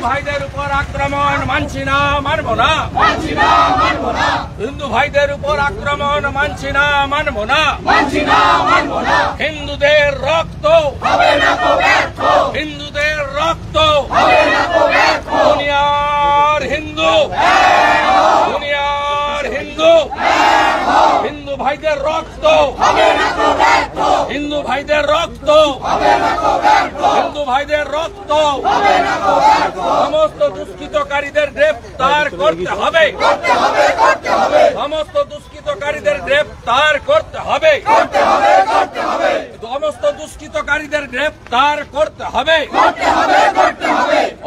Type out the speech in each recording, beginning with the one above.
ভাইদের উপর আক্রমণ মানছি না, মানব না। হিন্দু ভাইদের উপর আক্রমণ মানছি না, মানব না। হিন্দুদের রক্ত হিন্দুদের রক্ত দুনিয়ার হিন্দু দুনিয়ার হিন্দু হিন্দু ভাইদের রক্ত হিন্দু ভাইদের রক্ত হিন্দু ভাইদের রক্ত সমস্ত দুষ্কৃতকারীদের গ্রেফতার করতে হবে সমস্ত দুষ্কৃতকারীদের গ্রেফতার করতে হবে সমস্ত দুষ্কৃতকারীদের গ্রেফতার করতে হবে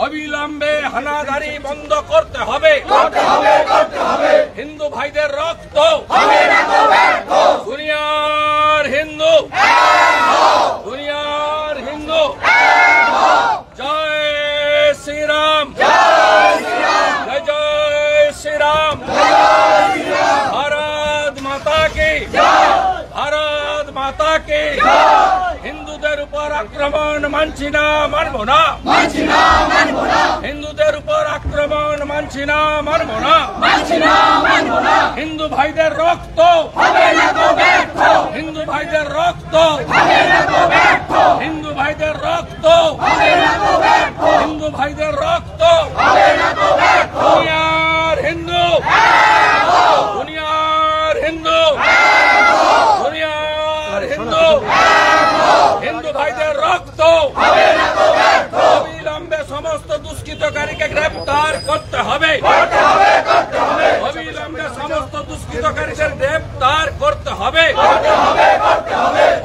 অবিলম্বে হানাদারি বন্ধ করতে হবে হিন্দু ভাইদের রক্ত দুনিয়ার হিন্দু দুনিয়ার হিন্দু জয় শ্রীরাম জয় জয় শ্রীরাম ভারত মাতা কি ভারত মাতা কি হিন্দুদের উপর আক্রমণ মানছি না, মানব না। হিন্দুদের উপর আক্রমণ মানছি না, মানব না। হিন্দু ভাইদের রক্ত হিন্দু ভাইদের রক্ত হিন্দু ভাইদের রক্ত হিন্দু ভাইদের রক্ত দুনিয়ার হিন্দু দুনিয়ার হিন্দু দুনিয়ার হিন্দু হিন্দু ভাইদের রক্ত অবিলম্বে সমস্ত দুষ্কৃতকারীকে গ্রেফতার করতে হবে অবিলম্বে সমস্ত দুষ্কৃতকারীদের গ্রেফতার করতে হবে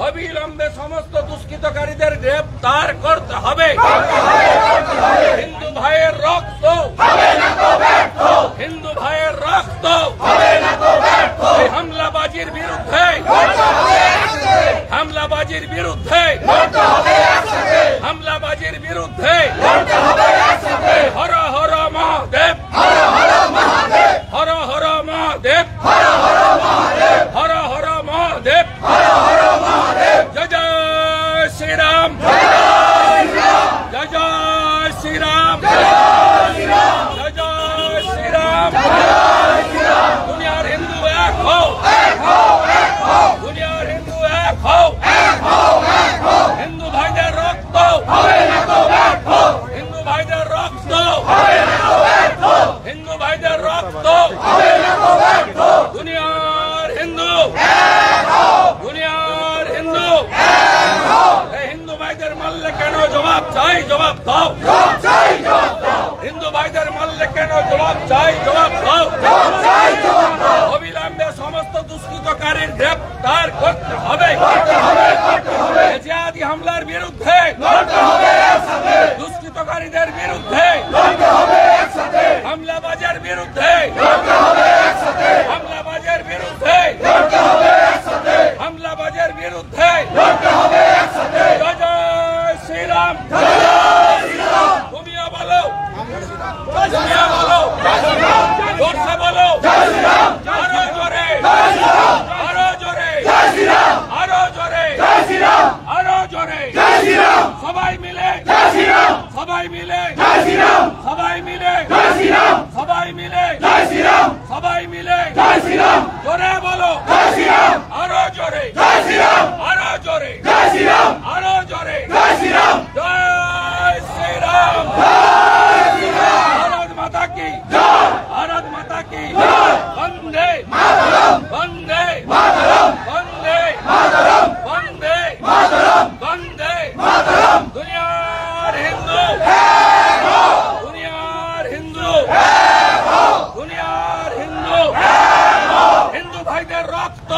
অবিলম্বে সমস্ত দুষ্কৃতকারীদের গ্রেফতার করতে হবে হিন্দু ভাইয়ের রক্ত হিন্দু ভাইয়ের রক্ত এই হামলাবাজির বিরুদ্ধে হামলাবাজির বিরুদ্ধে হামলাবাজির বিরুদ্ধে হর হর মহাদেব হর হর মহাদেব হর হর মহাদেব জয় জয় শ্রীরাম জয় জয় শ্রীরাম জয় জয় শ্রীরাম দুনিয়ার হিন্দু এক হও দুনিয়ার হিন্দু এক হও হিন্দু ভাইদের রক্ত হিন্দু ভাইদের রক্ত হিন্দু ভাইদের রক্ত দুনিয়ার হিন্দু দুনিয়ার হিন্দু এই হিন্দু ভাইদের মারলে কেন জবাব চাই, জবাব দাও হিন্দু ভাইদের মারলে কেন জবাব চাই, জবাব দাও অবিলম্বে সমস্ত দুষ্কৃতকারীর গ্রেফতার করতে হবে জিহাদি হামলার বিরুদ্ধে দুষ্কৃতকারীদের বিরুদ্ধে হামলাবাজের বিরুদ্ধে হামলাবাজের বিরুদ্ধে হামলাবাজের বিরুদ্ধে জয় জয় শ্রীরাম তুমিও বলো তুমিও বলো জোরসে বলো আরো জোরে আরো জোরে আরো জোরে আরো জোরে সবাই মিলে সবাই মিলে সবাই মিলে সবাই মিলে সবাই মিলে জোরে বলো আরো জোরে আরো জোরে আরো জোরে জয় শ্রীরাম ভারত মাতা কি ভারত মাতা কি বন্দে বন্দে বন্দে বন্দে বন্দে দুনিয়ার হিন্দু দুনিয়ার হিন্দু দুনিয়ার হিন্দু হিন্দু ভাইদের রক্ত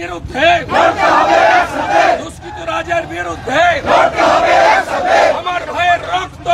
বিরুদ্ধে দুষ্কৃত রাজের বিরুদ্ধে আমার ভাইয়ের রক্ত